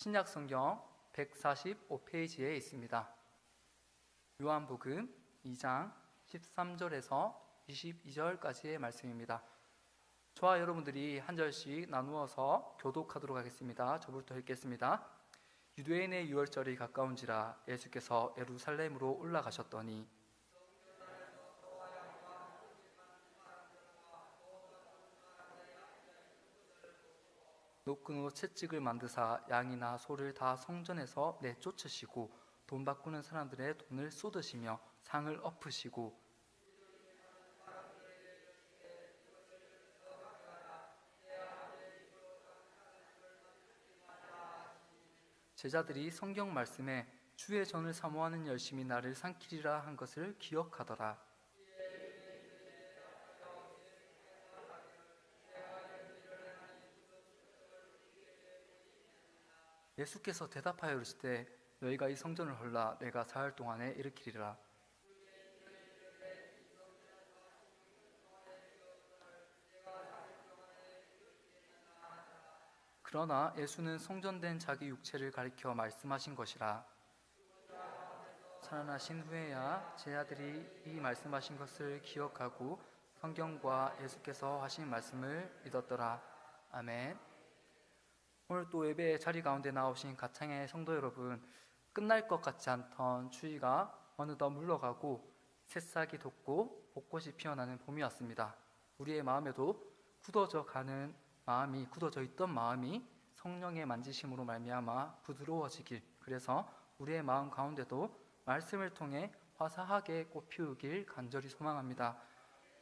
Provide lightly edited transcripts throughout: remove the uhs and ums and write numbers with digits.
신약 성경 145페이지에 있습니다. 요한복음 2장 13절에서 22절까지의 말씀입니다. 저와 여러분들이 한 절씩 나누어서 교독하도록 하겠습니다. 저부터 읽겠습니다. 유대인의 유월절이 가까운지라 예수께서 예루살렘으로 올라가셨더니 노끈으로 채찍을 만드사 양이나 소를 다 성전에서 내쫓으시고 돈 바꾸는 사람들의 돈을 쏟으시며 상을 엎으시고 제자들이 성경 말씀에 주의 전을 사모하는 열심이 나를 삼키리라 한 것을 기억하더라. 예수께서 대답하여 이르시되 너희가 이 성전을 헐라 내가 사흘 동안에 일으키리라. 그러나 예수는 성전된 자기 육체를 가리켜 말씀하신 것이라. 살아나신 후에야 제자들이 이 말씀하신 것을 기억하고 성경과 예수께서 하신 말씀을 믿었더라. 아멘. 오늘 또 예배 자리 가운데 나오신 가창의 성도 여러분, 끝날 것 같지 않던 추위가 어느덧 물러가고 새싹이 돋고 벚꽃이 피어나는 봄이 왔습니다. 우리의 마음에도 굳어져 있던 마음이 성령의 만지심으로 말미암아 부드러워지길, 그래서 우리의 마음 가운데도 말씀을 통해 화사하게 꽃피우길 간절히 소망합니다.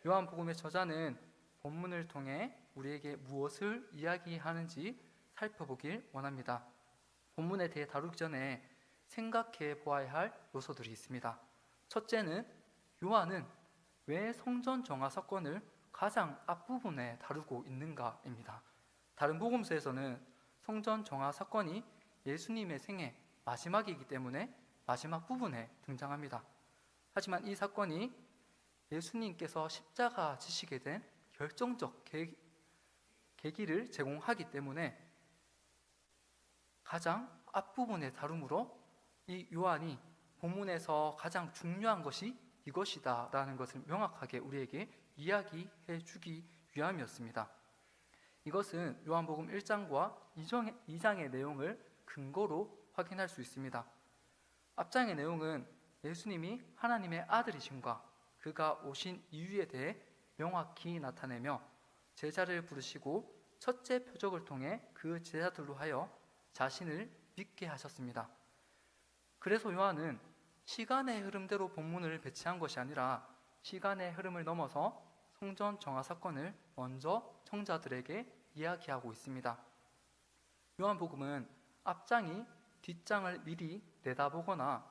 요한복음의 저자는 본문을 통해 우리에게 무엇을 이야기하는지 살펴보길 원합니다. 본문에 대해 다루기 전에 생각해 보아야 할 요소들이 있습니다. 첫째는 요한은 왜 성전 정화 사건을 가장 앞부분에 다루고 있는가입니다. 다른 복음서에서는 성전 정화 사건이 예수님의 생애 마지막이기 때문에 마지막 부분에 등장합니다. 하지만 이 사건이 예수님께서 십자가 지시게 된 결정적 계기를 제공하기 때문에 가장 앞부분에 다루므로 이 요한이 본문에서 가장 중요한 것이 이것이다 라는 것을 명확하게 우리에게 이야기해 주기 위함이었습니다. 이것은 요한복음 1장과 2장의 내용을 근거로 확인할 수 있습니다. 앞장의 내용은 예수님이 하나님의 아들이심과 그가 오신 이유에 대해 명확히 나타내며 제자를 부르시고 첫째 표적을 통해 그 제자들로 하여 자신을 믿게 하셨습니다. 그래서 요한은 시간의 흐름대로 본문을 배치한 것이 아니라 시간의 흐름을 넘어서 성전 정화 사건을 먼저 청자들에게 이야기하고 있습니다. 요한복음은 앞장이 뒷장을 미리 내다보거나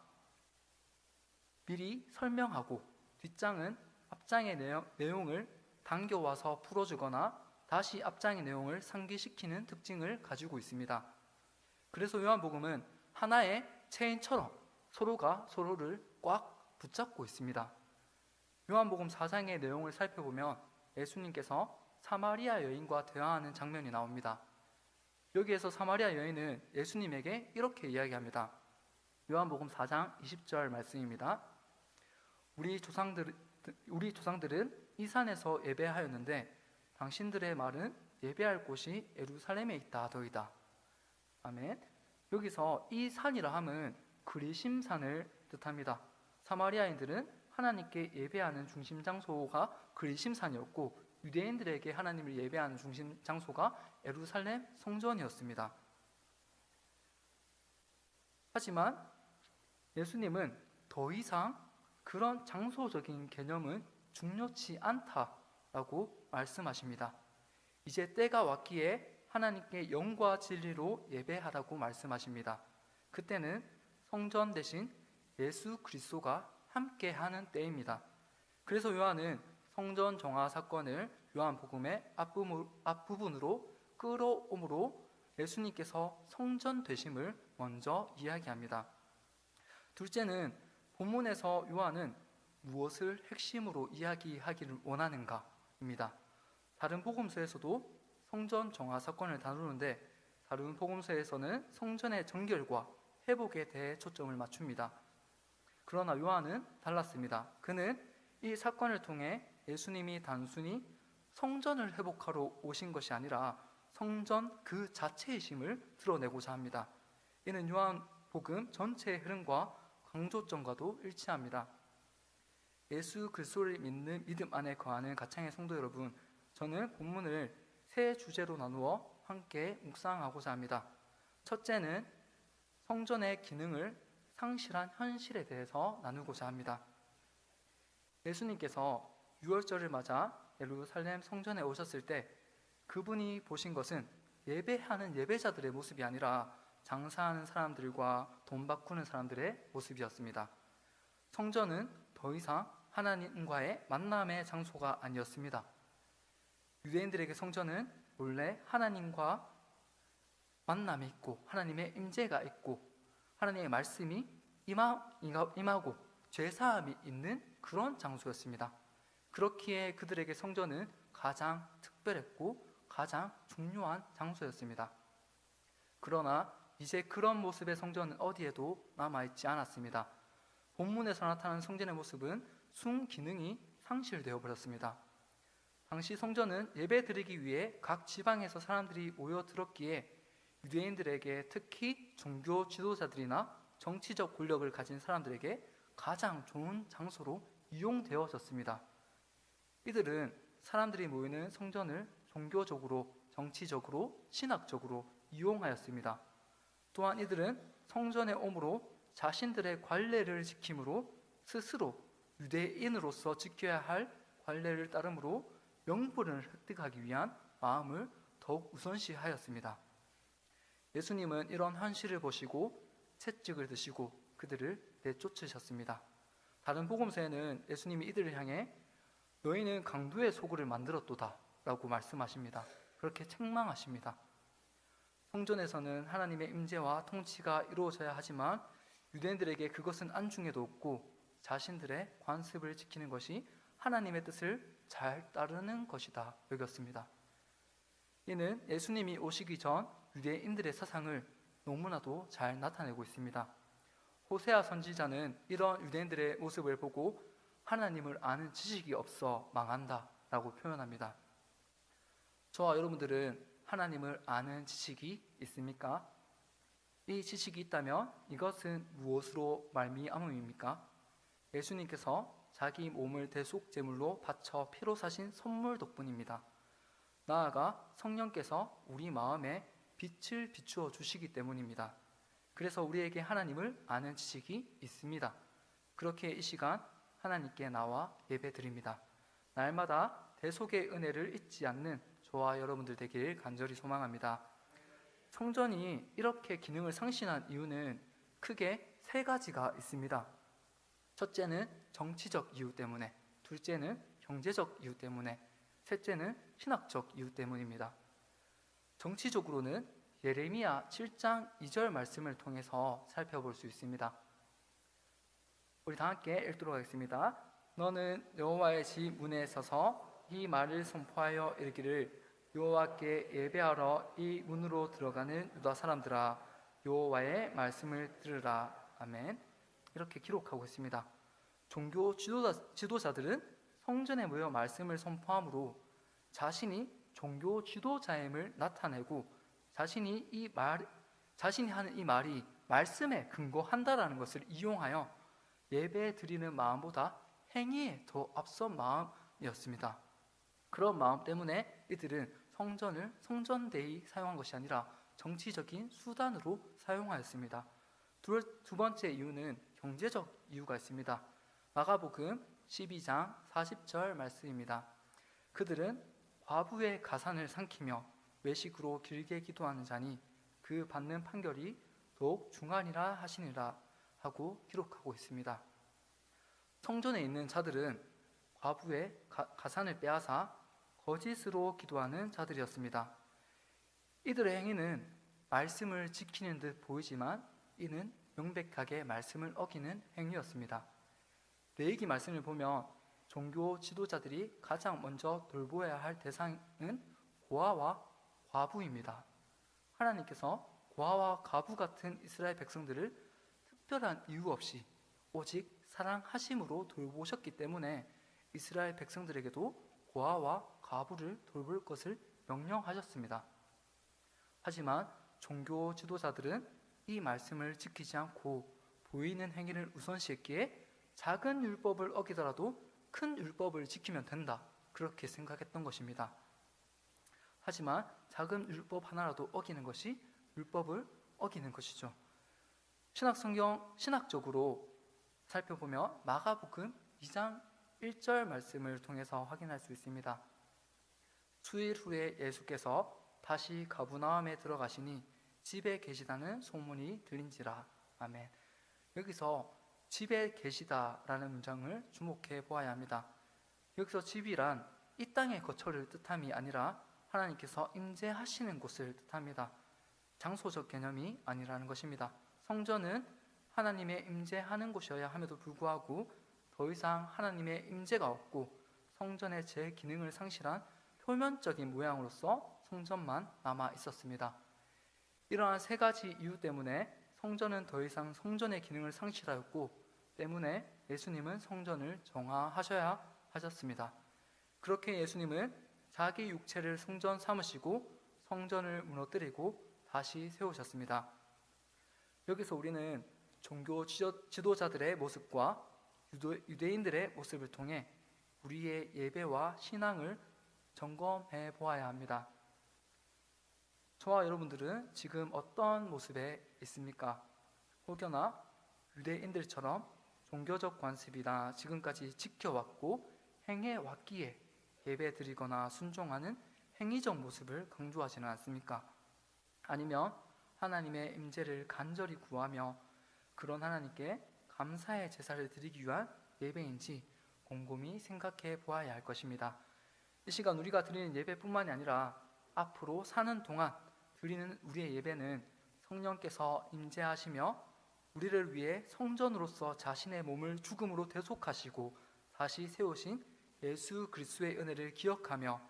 미리 설명하고 뒷장은 앞장의 내용을 당겨와서 풀어주거나 다시 앞장의 내용을 상기시키는 특징을 가지고 있습니다. 그래서 요한복음은 하나의 체인처럼 서로가 서로를 꽉 붙잡고 있습니다. 요한복음 4장의 내용을 살펴보면 예수님께서 사마리아 여인과 대화하는 장면이 나옵니다. 여기에서 사마리아 여인은 예수님에게 이렇게 이야기합니다. 요한복음 4장 20절 말씀입니다. 우리 조상들은 이 산에서 예배하였는데 당신들의 말은 예배할 곳이 예루살렘에 있다 하더이다. 아멘. 여기서 이 산이라 함은 그리심산을 뜻합니다. 사마리아인들은 하나님께 예배하는 중심 장소가 그리심산이었고 유대인들에게 하나님을 예배하는 중심 장소가 예루살렘 성전이었습니다. 하지만 예수님은 더 이상 그런 장소적인 개념은 중요치 않다라고 말씀하십니다. 이제 때가 왔기에 하나님께 영과 진리로 예배하라고 말씀하십니다. 그때는 성전 대신 예수 그리스도가 함께하는 때입니다. 그래서 요한은 성전 정화 사건을 요한복음의 앞부분으로 끌어옴으로 예수님께서 성전 되심을 먼저 이야기합니다. 둘째는 본문에서 요한은 무엇을 핵심으로 이야기하기를 원하는가입니다. 다른 복음서에서도 성전 정화 사건을 다루는데 다른 복음서에서는 성전의 정결과 회복에 대해 초점을 맞춥니다. 그러나 요한은 달랐습니다. 그는 이 사건을 통해 예수님이 단순히 성전을 회복하러 오신 것이 아니라 성전 그 자체이심을 드러내고자 합니다. 이는 요한복음 전체의 흐름과 강조점과도 일치합니다. 예수 그리스도를 믿는 믿음 안에 거하는 가창의 성도 여러분, 저는 본문을 세 주제로 나누어 함께 묵상하고자 합니다. 첫째는 성전의 기능을 상실한 현실에 대해서 나누고자 합니다. 예수님께서 유월절을 맞아 예루살렘 성전에 오셨을 때 그분이 보신 것은 예배하는 예배자들의 모습이 아니라 장사하는 사람들과 돈 바꾸는 사람들의 모습이었습니다. 성전은 더 이상 하나님과의 만남의 장소가 아니었습니다. 유대인들에게 성전은 원래 하나님과 만남이 있고 하나님의 임재가 있고 하나님의 말씀이 임하고 죄사함이 있는 그런 장소였습니다. 그렇기에 그들에게 성전은 가장 특별했고 가장 중요한 장소였습니다. 그러나 이제 그런 모습의 성전은 어디에도 남아있지 않았습니다. 본문에서 나타나는 성전의 모습은 순기능이 상실되어 버렸습니다. 당시 성전은 예배 드리기 위해 각 지방에서 사람들이 모여들었기에 유대인들에게, 특히 종교 지도자들이나 정치적 권력을 가진 사람들에게 가장 좋은 장소로 이용되어졌습니다. 이들은 사람들이 모이는 성전을 종교적으로, 정치적으로, 신학적으로 이용하였습니다. 또한 이들은 성전에 오므로 자신들의 관례를 지킴으로 스스로 유대인으로서 지켜야 할 관례를 따름으로 명분을 획득하기 위한 마음을 더욱 우선시하였습니다. 예수님은 이런 현실을 보시고 채찍을 드시고 그들을 내쫓으셨습니다. 다른 복음서에는 예수님이 이들을 향해 너희는 강도의 소굴을 만들었도다 라고 말씀하십니다. 그렇게 책망하십니다. 성전에서는 하나님의 임재와 통치가 이루어져야 하지만 유대인들에게 그것은 안중에도 없고 자신들의 관습을 지키는 것이 하나님의 뜻을 잘 따르는 것이다 여겼습니다. 이는 예수님이 오시기 전 유대인들의 사상을 너무나도 잘 나타내고 있습니다. 호세아 선지자는 이런 유대인들의 모습을 보고 하나님을 아는 지식이 없어 망한다 라고 표현합니다. 저와 여러분들은 하나님을 아는 지식이 있습니까? 이 지식이 있다면 이것은 무엇으로 말미암음입니까? 예수님께서 자기 몸을 대속제물로 바쳐 피로 사신 선물 덕분입니다. 나아가 성령께서 우리 마음에 빛을 비추어 주시기 때문입니다. 그래서 우리에게 하나님을 아는 지식이 있습니다. 그렇게 이 시간 하나님께 나와 예배드립니다. 날마다 대속의 은혜를 잊지 않는 저와 여러분들 되길 간절히 소망합니다. 성전이 이렇게 기능을 상실한 이유는 크게 세 가지가 있습니다. 첫째는 정치적 이유 때문에, 둘째는 경제적 이유 때문에, 셋째는 신학적 이유 때문입니다. 정치적으로는 예레미야 7장 2절 말씀을 통해서 살펴볼 수 있습니다. 우리 다 함께 읽도록 하겠습니다. 너는 여호와의 집 문에 서서 이 말을 선포하여 이르기를 여호와께 예배하러 이 문으로 들어가는 유다 사람들아 여호와의 말씀을 들으라. 아멘. 이렇게 기록하고 있습니다. 종교 지도자들은 성전에 모여 말씀을 선포함으로 자신이 종교 지도자임을 나타내고 자신이 하는 이 말이 말씀에 근거한다라는 것을 이용하여 예배 드리는 마음보다 행위에 더 앞선 마음이었습니다. 그런 마음 때문에 이들은 성전을 성전대히 사용한 것이 아니라 정치적인 수단으로 사용하였습니다. 두 번째 이유는 경제적 이유가 있습니다. 마가복음 12장 40절 말씀입니다. 그들은 과부의 가산을 삼키며 외식으로 길게 기도하는 자니 그 받는 판결이 더욱 중하니라 하시니라 하고 기록하고 있습니다. 성전에 있는 자들은 과부의 가산을 빼앗아 거짓으로 기도하는 자들이었습니다. 이들의 행위는 말씀을 지키는 듯 보이지만 이는 명백하게 말씀을 어기는 행위였습니다. 레위기 말씀을 보면 종교 지도자들이 가장 먼저 돌보아야 할 대상은 고아와 과부입니다. 하나님께서 고아와 과부 같은 이스라엘 백성들을 특별한 이유 없이 오직 사랑하심으로 돌보셨기 때문에 이스라엘 백성들에게도 고아와 과부를 돌볼 것을 명령하셨습니다. 하지만 종교 지도자들은 이 말씀을 지키지 않고 보이는 행위를 우선시했기에 작은 율법을 어기더라도 큰 율법을 지키면 된다, 그렇게 생각했던 것입니다. 하지만 작은 율법 하나라도 어기는 것이 율법을 어기는 것이죠. 신학적으로 살펴보면 마가복음 2장 1절 말씀을 통해서 확인할 수 있습니다. 수일 후에 예수께서 다시 가버나움에 들어가시니 집에 계시다는 소문이 들린지라. 아멘. 여기서 집에 계시다라는 문장을 주목해 보아야 합니다. 여기서 집이란 이 땅의 거처를 뜻함이 아니라 하나님께서 임재하시는 곳을 뜻합니다. 장소적 개념이 아니라는 것입니다. 성전은 하나님의 임재하는 곳이어야 함에도 불구하고 더 이상 하나님의 임재가 없고 성전의 제 기능을 상실한 표면적인 모양으로서 성전만 남아 있었습니다. 이러한 세 가지 이유 때문에 성전은 더 이상 성전의 기능을 상실하였고 때문에 예수님은 성전을 정화하셔야 하셨습니다. 그렇게 예수님은 자기 육체를 성전 삼으시고 성전을 무너뜨리고 다시 세우셨습니다. 여기서 우리는 종교 지도자들의 모습과 유대인들의 모습을 통해 우리의 예배와 신앙을 점검해 보아야 합니다. 저와 여러분들은 지금 어떤 모습에 있습니까? 혹여나 유대인들처럼 종교적 관습이나 지금까지 지켜왔고 행해왔기에 예배드리거나 순종하는 행위적 모습을 강조하지는 않습니까? 아니면 하나님의 임재를 간절히 구하며 그런 하나님께 감사의 제사를 드리기 위한 예배인지 곰곰이 생각해 보아야 할 것입니다. 이 시간 우리가 드리는 예배뿐만이 아니라 앞으로 사는 동안 드리는 우리의 예배는 성령께서 임재하시며 우리를 위해 성전으로서 자신의 몸을 죽음으로 대속하시고 다시 세우신 예수 그리스도의 은혜를 기억하며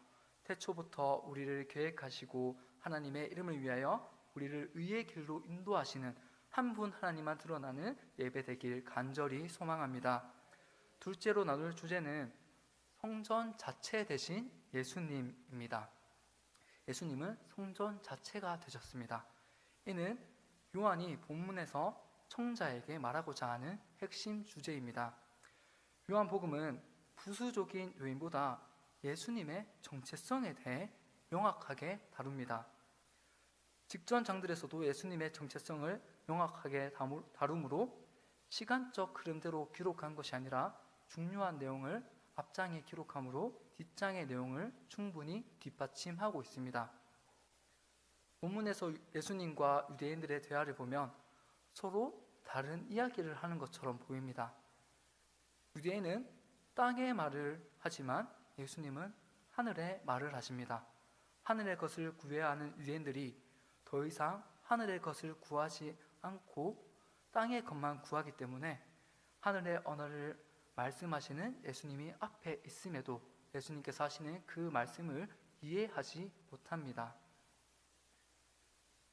태초부터 우리를 계획하시고 하나님의 이름을 위하여 우리를 의의 길로 인도하시는 한 분 하나님만 드러나는 예배 되길 간절히 소망합니다. 둘째로 나눌 주제는 성전 자체 대신 예수님입니다. 예수님은 성전 자체가 되셨습니다. 이는 요한이 본문에서 청자에게 말하고자 하는 핵심 주제입니다. 요한복음은 부수적인 요인보다 예수님의 정체성에 대해 명확하게 다룹니다. 직전 장들에서도 예수님의 정체성을 명확하게 다루므로 시간적 흐름대로 기록한 것이 아니라 중요한 내용을 앞장에 기록하므로 뒷장의 내용을 충분히 뒷받침하고 있습니다. 본문에서 예수님과 유대인들의 대화를 보면 서로 다른 이야기를 하는 것처럼 보입니다. 유대인은 땅의 말을 하지만 예수님은 하늘의 말을 하십니다. 하늘의 것을 구해야 하는 유대인들이 더 이상 하늘의 것을 구하지 않고 땅의 것만 구하기 때문에 하늘의 언어를 말씀하시는 예수님이 앞에 있음에도 예수님께서 하시는 그 말씀을 이해하지 못합니다.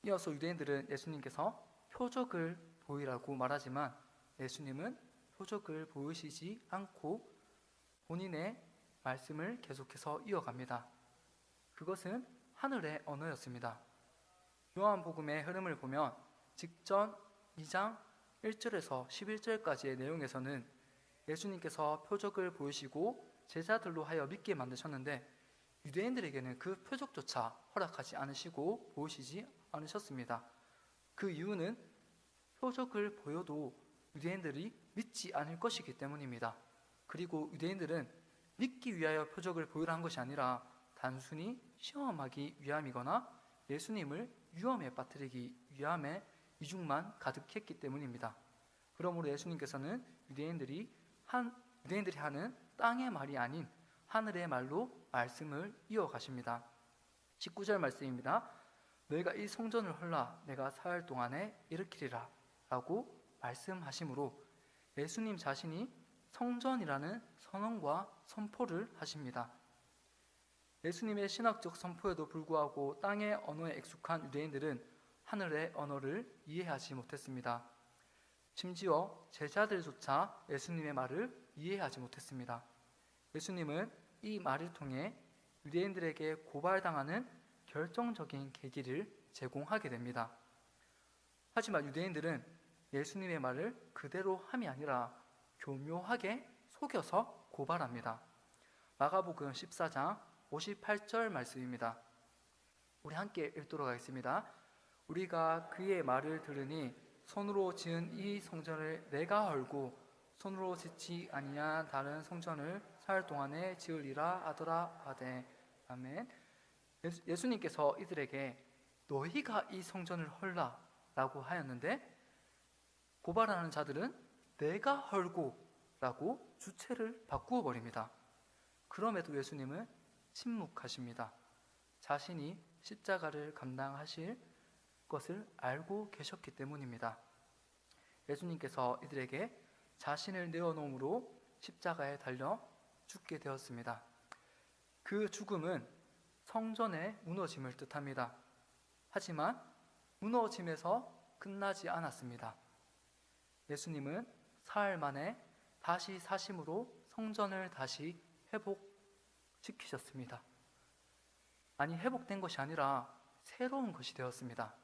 이어서 유대인들은 예수님께서 표적을 보이라고 말하지만 예수님은 표적을 보이시지 않고 본인의 말씀을 계속해서 이어갑니다. 그것은 하늘의 언어였습니다. 요한복음의 흐름을 보면 직전 2장 1절에서 11절까지의 내용에서는 예수님께서 표적을 보이시고 제자들로 하여 믿게 만드셨는데 유대인들에게는 그 표적조차 허락하지 않으시고 보이시지 않으셨습니다. 그 이유는 표적을 보여도 유대인들이 믿지 않을 것이기 때문입니다. 그리고 유대인들은 믿기 위하여 표적을 보이라 한 것이 아니라 단순히 시험하기 위함이거나 예수님을 위험에 빠뜨리기 위함에 이중만 가득했기 때문입니다. 그러므로 예수님께서는 유대인들이 하는 땅의 말이 아닌 하늘의 말로 말씀을 이어가십니다. 19절 말씀입니다. 너희가 이 성전을 헐라 내가 사흘 동안에 일으키리라 라고 말씀하시므로 예수님 자신이 성전이라는 선언과 선포를 하십니다. 예수님의 신학적 선포에도 불구하고 땅의 언어에 익숙한 유대인들은 하늘의 언어를 이해하지 못했습니다. 심지어 제자들조차 예수님의 말을 이해하지 못했습니다. 예수님은 이 말을 통해 유대인들에게 고발당하는 결정적인 계기를 제공하게 됩니다. 하지만 유대인들은 예수님의 말을 그대로 함이 아니라 교묘하게 속여서 고발합니다. 마가복음 14장 58절 말씀입니다. 우리 함께 읽도록 하겠습니다. 우리가 그의 말을 들으니 손으로 지은 이 성전을 내가 헐고 손으로 짓지 아니한 다른 성전을 살 동안에 지으리라 하더라 하되. 아멘. 예수님께서 이들에게 너희가 이 성전을 헐라 라고 하였는데, 고발하는 자들은 내가 헐고 라고 주체를 바꾸어 버립니다. 그럼에도 예수님은 침묵하십니다. 자신이 십자가를 감당하실 것을 알고 계셨기 때문입니다. 예수님께서 이들에게 자신을 내어놓음으로 십자가에 달려 죽게 되었습니다. 그 죽음은 성전의 무너짐을 뜻합니다. 하지만 무너짐에서 끝나지 않았습니다. 예수님은 사흘 만에 다시 사심으로 성전을 다시 회복시키셨습니다. 아니, 회복된 것이 아니라 새로운 것이 되었습니다.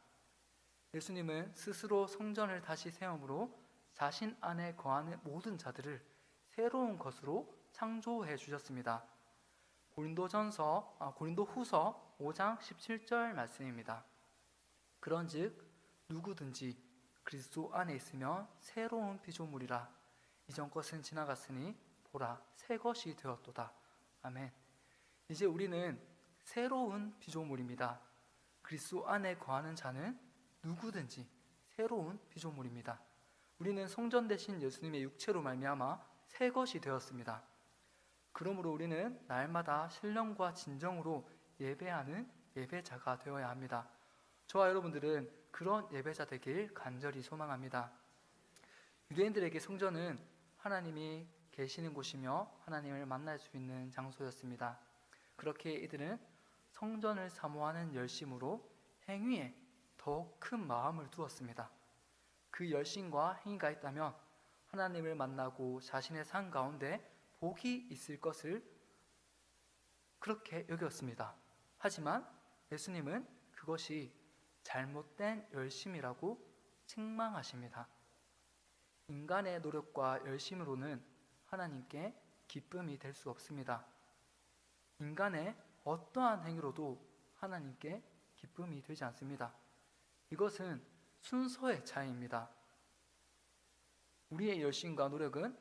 예수님은 스스로 성전을 다시 세움으로 자신 안에 거하는 모든 자들을 새로운 것으로 창조해 주셨습니다. 고린도후서 5장 17절 말씀입니다. 그런즉 누구든지 그리스도 안에 있으면 새로운 피조물이라. 이전 것은 지나갔으니 보라 새 것이 되었도다. 아멘. 이제 우리는 새로운 피조물입니다. 그리스도 안에 거하는 자는 누구든지 새로운 피조물입니다. 우리는 성전 대신 예수님의 육체로 말미암아 새 것이 되었습니다. 그러므로 우리는 날마다 신령과 진정으로 예배하는 예배자가 되어야 합니다. 저와 여러분들은 그런 예배자 되길 간절히 소망합니다. 유대인들에게 성전은 하나님이 계시는 곳이며 하나님을 만날 수 있는 장소였습니다. 그렇게 이들은 성전을 사모하는 열심으로 행위에 더욱 큰 마음을 두었습니다. 그 열심과 행위가 있다면 하나님을 만나고 자신의 삶 가운데 복이 있을 것을 그렇게 여겼습니다. 하지만 예수님은 그것이 잘못된 열심이라고 책망하십니다. 인간의 노력과 열심으로는 하나님께 기쁨이 될 수 없습니다. 인간의 어떠한 행위로도 하나님께 기쁨이 되지 않습니다. 이것은 순서의 차이입니다. 우리의 열심과 노력은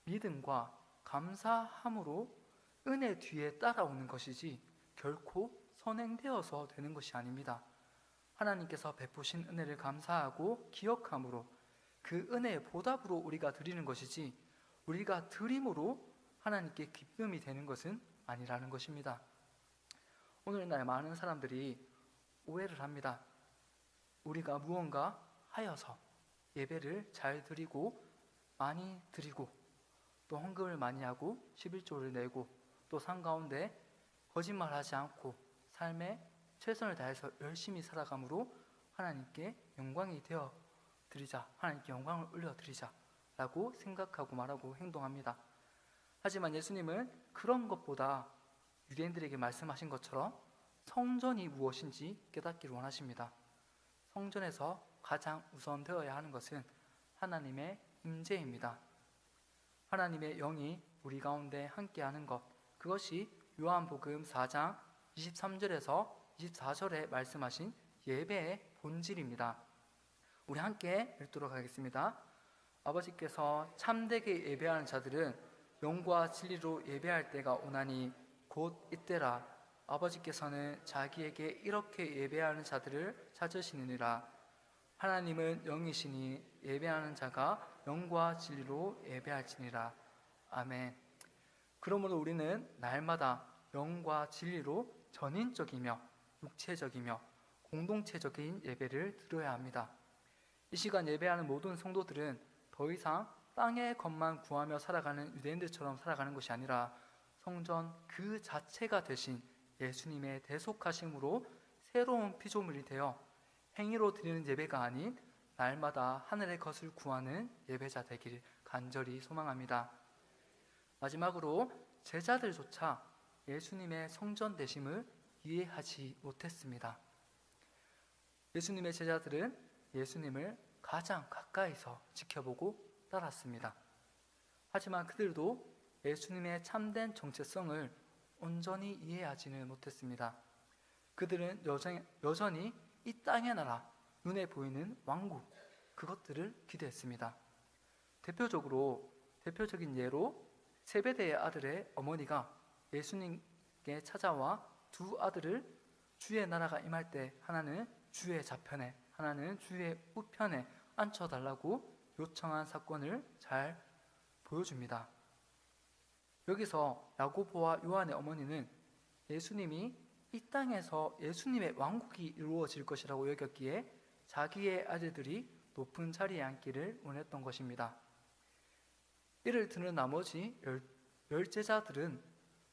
믿음과 감사함으로 은혜 뒤에 따라오는 것이지 결코 선행되어서 되는 것이 아닙니다. 하나님께서 베푸신 은혜를 감사하고 기억함으로 그 은혜의 보답으로 우리가 드리는 것이지 우리가 드림으로 하나님께 기쁨이 되는 것은 아니라는 것입니다. 오늘날 많은 사람들이 오해를 합니다. 우리가 무언가 하여서 예배를 잘 드리고 많이 드리고 또 헌금을 많이 하고 11조를 내고 또 삶 가운데 거짓말하지 않고 삶에 최선을 다해서 열심히 살아감으로 하나님께 영광이 되어 드리자, 하나님께 영광을 올려드리자 라고 생각하고 말하고 행동합니다. 하지만 예수님은 그런 것보다 유대인들에게 말씀하신 것처럼 성전이 무엇인지 깨닫기를 원하십니다. 성전에서 가장 우선되어야 하는 것은 하나님의 임재입니다. 하나님의 영이 우리 가운데 함께하는 것, 그것이 요한복음 4장 23절에서 24절에 말씀하신 예배의 본질입니다. 우리 함께 읽도록 하겠습니다. 아버지께서 참되게 예배하는 자들은 영과 진리로 예배할 때가 오나니 곧 이때라. 아버지께서는 자기에게 이렇게 예배하는 자들을 찾으시느니라. 하나님은 영이시니 예배하는 자가 영과 진리로 예배할지니라. 아멘. 그러므로 우리는 날마다 영과 진리로 전인적이며 육체적이며 공동체적인 예배를 드려야 합니다. 이 시간 예배하는 모든 성도들은 더 이상 땅의 것만 구하며 살아가는 유대인들처럼 살아가는 것이 아니라 성전 그 자체가 되신 예수님의 대속하심으로 새로운 피조물이 되어 행위로 드리는 예배가 아닌 날마다 하늘의 것을 구하는 예배자 되길 간절히 소망합니다. 마지막으로 제자들조차 예수님의 성전 되심을 이해하지 못했습니다. 예수님의 제자들은 예수님을 가장 가까이서 지켜보고 따랐습니다. 하지만 그들도 예수님의 참된 정체성을 온전히 이해하지는 못했습니다. 그들은 여전히 이 땅의 나라, 눈에 보이는 왕국, 그것들을 기대했습니다. 대표적인 예로 세베대의 아들의 어머니가 예수님께 찾아와 두 아들을 주의 나라가 임할 때 하나는 주의 좌편에, 하나는 주의 우편에 앉혀달라고 요청한 사건을 잘 보여줍니다. 여기서 야고보와 요한의 어머니는 예수님이 이 땅에서 예수님의 왕국이 이루어질 것이라고 여겼기에 자기의 아들들이 높은 자리에 앉기를 원했던 것입니다. 이를 듣는 나머지 열 제자들은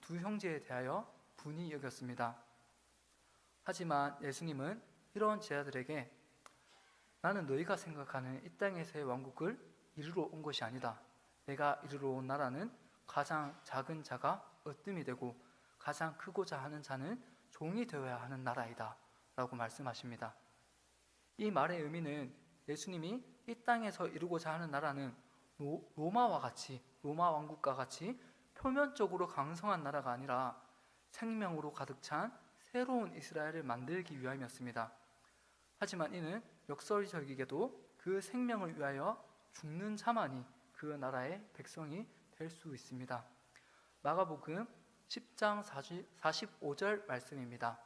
두 형제에 대하여 분이 여겼습니다. 하지만 예수님은 이런 제자들에게 나는 너희가 생각하는 이 땅에서의 왕국을 이루러 온 것이 아니다. 내가 이루러 온 나라는 가장 작은 자가 으뜸이 되고 가장 크고자 하는 자는 종이 되어야 하는 나라이다 라고 말씀하십니다. 이 말의 의미는 예수님이 이 땅에서 이루고자 하는 나라는 로마 왕국과 같이 표면적으로 강성한 나라가 아니라 생명으로 가득 찬 새로운 이스라엘을 만들기 위함이었습니다. 하지만 이는 역설적이게도 그 생명을 위하여 죽는 자만이 그 나라의 백성이 될 수 있습니다. 마가복음 10장 45절 말씀입니다.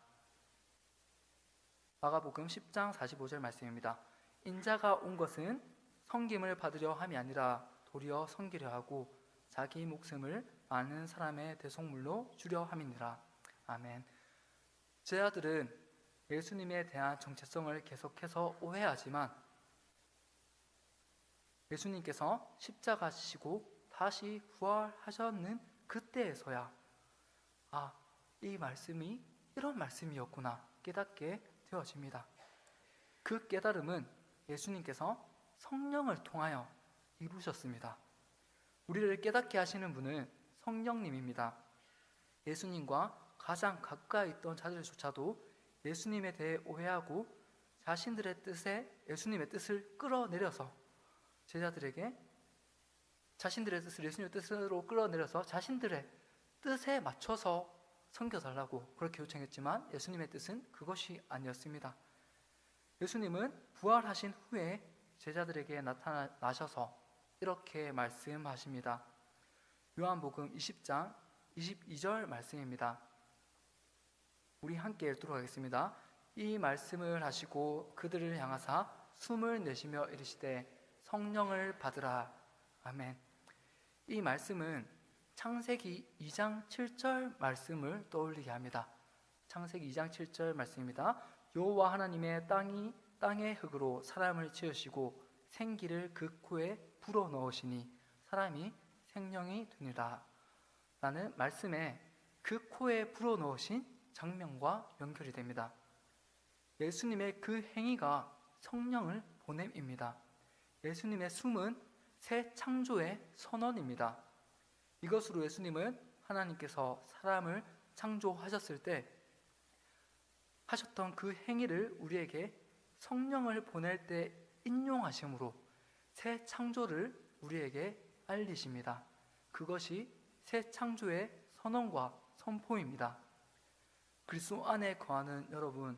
마가복음 10장 45절 말씀입니다. 인자가 온 것은 섬김을 받으려 함이 아니라 도리어 섬기려 하고 자기 목숨을 많은 사람의 대속물로 주려 함이니라. 아멘. 제자들은 예수님에 대한 정체성을 계속해서 오해하지만 예수님께서 십자가 지시고 다시 부활하셨는 그때에서야 이 말씀이 이런 말씀이었구나 깨닫게 되어집니다. 그 깨달음은 예수님께서 성령을 통하여 이루셨습니다. 우리를 깨닫게 하시는 분은 성령님입니다. 예수님과 가장 가까이 있던 자들조차도 예수님에 대해 오해하고 자신들의 뜻에 예수님의 뜻을 끌어내려서 제자들에게 자신들의 뜻을 예수님의 뜻으로 끌어내려서 자신들의 뜻에 맞춰서 섬겨달라고 그렇게 요청했지만 예수님의 뜻은 그것이 아니었습니다. 예수님은 부활하신 후에 제자들에게 나타나셔서 이렇게 말씀하십니다. 요한복음 20장 22절 말씀입니다. 우리 함께 읽도록 하겠습니다. 이 말씀을 하시고 그들을 향하사 숨을 내쉬며 이르시되 성령을 받으라. 아멘. 이 말씀은 창세기 2장 7절 말씀을 떠올리게 합니다. 창세기 2장 7절 말씀입니다. 여호와 하나님의 땅의 흙으로 사람을 지으시고 생기를 그 코에 불어 넣으시니 사람이 생명이 되니라 라는 말씀에 그 코에 불어 넣으신 장면과 연결이 됩니다. 예수님의 그 행위가 성령을 보냄입니다. 예수님의 숨은 새 창조의 선언입니다. 이것으로 예수님은 하나님께서 사람을 창조하셨을 때 하셨던 그 행위를 우리에게 성령을 보낼 때 인용하심으로 새 창조를 우리에게 알리십니다. 그것이 새 창조의 선언과 선포입니다. 그리스도 안에 거하는 여러분,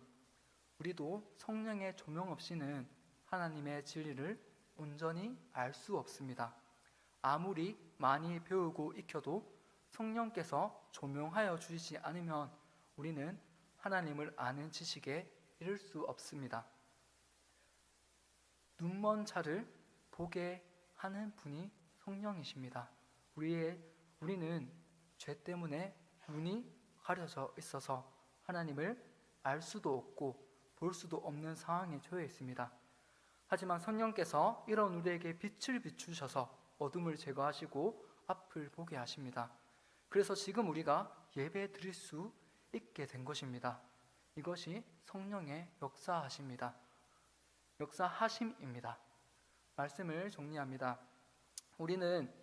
우리도 성령의 조명 없이는 하나님의 진리를 온전히 알 수 없습니다. 아무리 많이 배우고 익혀도 성령께서 조명하여 주시지 않으면 우리는 하나님을 아는 지식에 이를 수 없습니다. 눈먼 자를 보게 하는 분이 성령이십니다. 우리는 죄 때문에 눈이 가려져 있어서 하나님을 알 수도 없고 볼 수도 없는 상황에 처해 있습니다. 하지만 성령께서 이런 우리에게 빛을 비추셔서 어둠을 제거하시고 앞을 보게 하십니다. 그래서 지금 우리가 예배 드릴 수 있게 된 것입니다. 이것이 성령의 역사하심입니다. 역사하심입니다. 말씀을 정리합니다. 우리는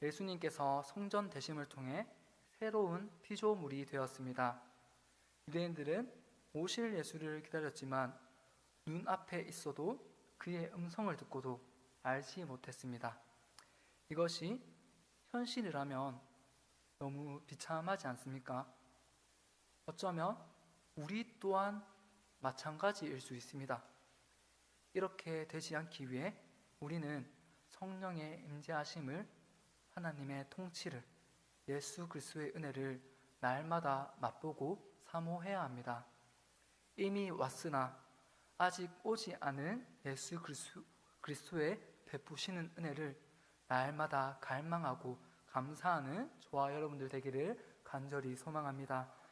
예수님께서 성전 대심을 통해 새로운 피조물이 되었습니다. 유대인들은 오실 예수를 기다렸지만 눈앞에 있어도 그의 음성을 듣고도 알지 못했습니다. 이것이 현실이라면 너무 비참하지 않습니까? 어쩌면 우리 또한 마찬가지일 수 있습니다. 이렇게 되지 않기 위해 우리는 성령의 임재하심을, 하나님의 통치를, 예수 그리스도의 은혜를 날마다 맛보고 사모해야 합니다. 이미 왔으나 아직 오지 않은 예수 그리스도의 베푸시는 은혜를 날마다 갈망하고 감사하는 저와 여러분들 되기를 간절히 소망합니다.